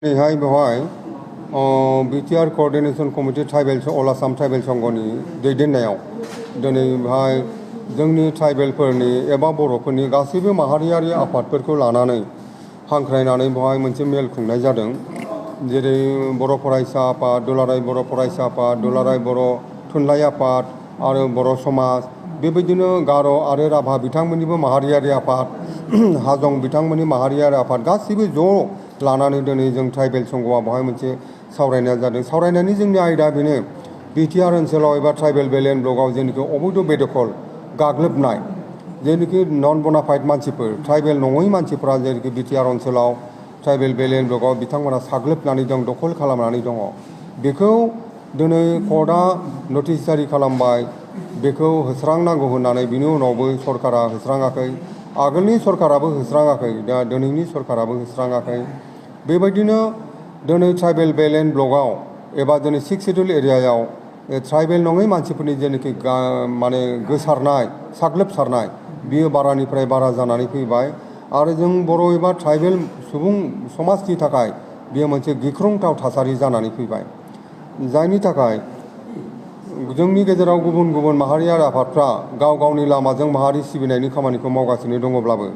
दिनैहाय बेवहाय BTR क'अर्डिनेशन committee tribal अल Assam tribal संघनि दैदेननायाव दिनै बेवहाय जोंनि ट्राइबेलफोरनि एबा बर'फोरनि गासैबो माहारियारि आफादफोरखौ लानानै हांख्रायनानै बेवहाय मोनसे मेल खुंनाय जादों। जेरै बर' फरायसा आफाद, दुलाराय बर' फरायसा आफाद, दुलाराय बर' थुनलाइ आफाद आरो बर' समाज, बेबायदिनो गार' आरो राभा बिथांमोननिबो माहारियारि आफाद, हाजं बिथांमोननि माहारियारि आफाद गासैबो ज' लानानै दिनै जों ट्राइबेल संघआ बेवहाय मोनसे सावरायनाय जादों। सावरायनायनि जोंनि आयदा बेनो बिटिआर ओनसोलाव एबा ट्राइबेल बेलेन ब्लकआव जेनाखि अबैध बेदखल गाग्लोबनाय, जेनाखि नन बनाफाइड मानसिफोर, ट्राइबेल नङै मानसिफ्रा जेनाखि बिटिआर ओनसोलाव ट्राइबेल बेलेन ब्लकआव बिथांमोना साग्लोबनानै दं, दखल खालामनानै दङ। बेखौ दिनै कर्टआ नटिस जारि खालामबाय, बेखौ होस्रांनांगौ होननानै बिनि उनावबो सरकारा होस्राङाखै, आगोलनि सरकाराबो होस्राङाखै, दा दिनैनि सरकाराबो होस्राङाखै। बेबायदिनो दिनै ट्राइबेल बेलेन ब्लकआव एबा दिनै 6 सिडुल एरियायाव ट्राइबेल नङै मानसिफोरनि जेनाखि माने गोसारनाय, साग्लोबसारनाय, बियो बारानिफ्राय बारा जानानै फैबाय आरो जों बर' एबा ट्राइबेल सुबुं समाजनि थाखाय बियो मोनसे गिख्रंथाव थासारि जानानै फैबाय। जायनि थाखाय जोंनि गेजेराव गुबुन गुबुन माहारियारि आफादफ्रा गाव गावनि लामाजों माहारि सिबिनायनि खामानिखौ मावगासिनो दङब्लाबो,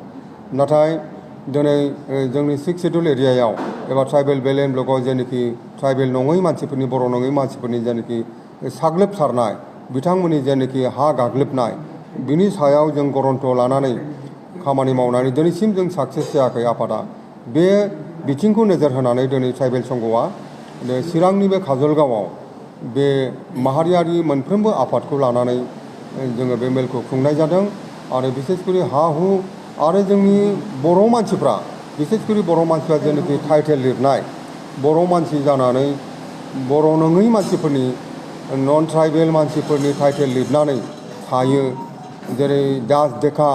नाथाय दिनै जोंनि 6 सिडुल एरियायाव एबा ट्राइबेल बेलेन ब्लकआव जेनाखि ट्राइबेल नङै मानसिफोरनि, बर' नङै मानसिफोरनि जेनाखि साग्लोबसारनाय, बिथांमोननि जेनाखि हा गाग्लोबनाय, बिनि सायाव जों गरन्थ लानानै खामानि मावनानै दिनैसिम जों साक्सेस जायाखै आफादा। बे बिथिंखौ नोजोर होनानै दिनै ट्राइबेल संघआ चिरांनि बे काजलगावआव बे माहारियारि मोनफ्रोमबो आफादखौ लानानै जोङो बे मेलखौ खुंनाय जादों। आरो बिसेसकरि हा हु आरो जोंनि बर' मानसिफ्रा, बिसेसकरि बर' मानसिफ्रा जेनाखि टाइटेल लिरनाय, बर' मानसि जानानै बर' नङै मानसिफोरनि, नन ट्राइबेल मानसिफोरनि टाइटेल लिरनानै थायो, जेरै दास देखा,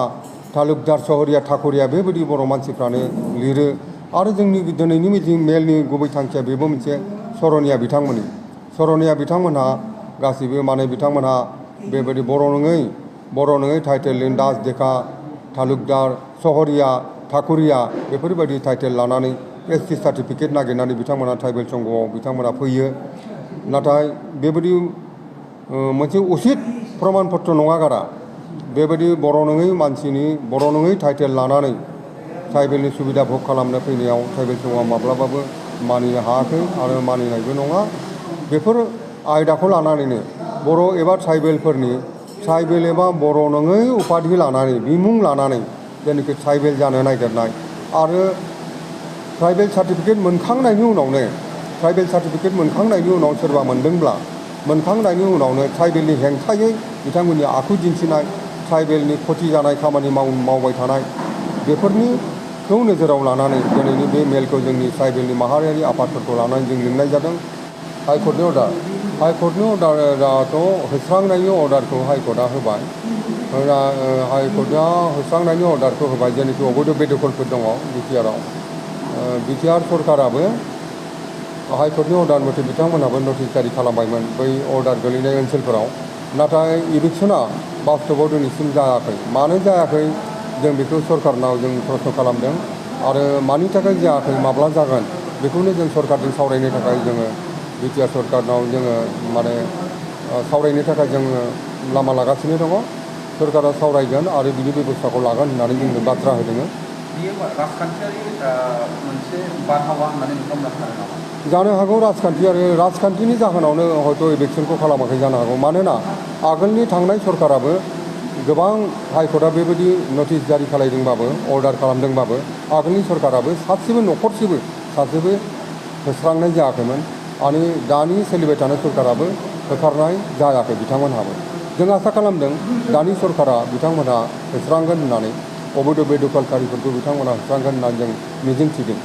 तालुकदार सहरिया ठाकुरिया, बेबायदि बर' मानसिफ्रानो लिरो। आरो जोंनि दिनैनि मिटिं मेलनि गुबै थांखिया बेबो मोनसे सरनिया बिथांमोनहा गासैबो माने बिथांमोनहा बेबायदि बर' नङै टाइटेल दास देखा, तालुकदार, सहरिया, ठाकुरिया बेफोरबायदि टाइटेल लानानै ST सार्टिफिकेट नागिरनानै बिथांमोना ट्राइबेल संघआव बिथांमोना फैयो। नाथाय बेबायदि मोनसे उचित प्रमान पत्र नङागारा बेबायदि बर' नङै मानसिनि, बर' नङै टाइटेल लानानै ट्राइबेलनि सुबिदा भग खालामनो फैनायाव ट्राइबेल संघआ माब्लाबाबो मानिनो हायाखै आरो मानिनायबो नङा। बेफोर आयदाखौ लानानैनो बर' एबा ट्राइबेलफोरनि, ट्राइबेल एबा बर' नङै उपाधि लानानै, बिमुं लानानै जेनाखि ट्राइबेल जानो नागिरनाय आरो ट्राइबेल सार्टिफिकेट मोनखांनायनि उनाव सोरबा मोनखांनायनि उनावनो ट्राइबेलनि हेंथायै बिथांमोननि आखु दिन्थिनाय, ट्राइबेलनि खथि जानाय खामानि मावबाय थानाय, बेफोरनिखौ नोजोराव लानानै दिनैनि बे मेलखौ जोंनि ट्राइबेलनि माहारियारि आफादफोरखौ लानानै जों लिंनाय जादों। हाइकर्टनि अर्डाराथ' होस्रांनायनि अर्डारखौ हाइकर्टआ होबाय। हाइकर्टआ होस्रांनायनि अर्डारखौ होबाय, जेनाखि अबैध बेदखलफोर दङ बिटिआरआव। बिटिआर सरकाराबो हाइकर्टनि अर्डार मथे बिथांमोनहाबो नटिस जारि खालामबायमोन बै अर्डार गोलैनाय ओनसोलफोराव। नाथाय इभिक्सना बास्तबआव दिनैसिम जायाखै। मानो जायाखै जों बेखौ सरकारनाव जों प्रश्न खालामदों आरो मानि थाखाय जायाखै, माब्ला जागोन, बेखौनो जों सरकारजों सावरायनो थाखाय जोङो बिटिआर सरकारनाव जोङो माने सावरायनो थाखाय जोङो लामा लागासिनो दङ। सरकारा सावरायगोन आरो बिनि बेबस्थाखौ लागोन होननानै जोंनो बाथ्रा होदों। बेयो राजखान्थियारि मोनसे बारहावा होननानै नोंथांमोना सानो नामा? जानो हागौ राजखान्थिनि जाहोनावनो हयथ' इलेक्सनखौ खालामाखै जानो हागौ। मानोना आगोलनि थांनाय सरकाराबो गोबां, हाइकर्टआ बेबायदि नटिस जारि खालामदोंबाबो, अर्डार खालामदोंबाबो, आगोलनि सरकाराबो सासेबो होस्रांनाय जायाखैमोन आरो दानि सोलिबाय थानाय सरकाराबो होखारनाय जायाखै बिथांमोनहाबो। जों आसा खालामदों दानि सरकारा बिथांमोनहा होस्रांगोन होननानै, अबैध बेदखलकारिफोरखौ बिथांमोनहा होस्रांगोन होननानै जों मिजिंथिदों।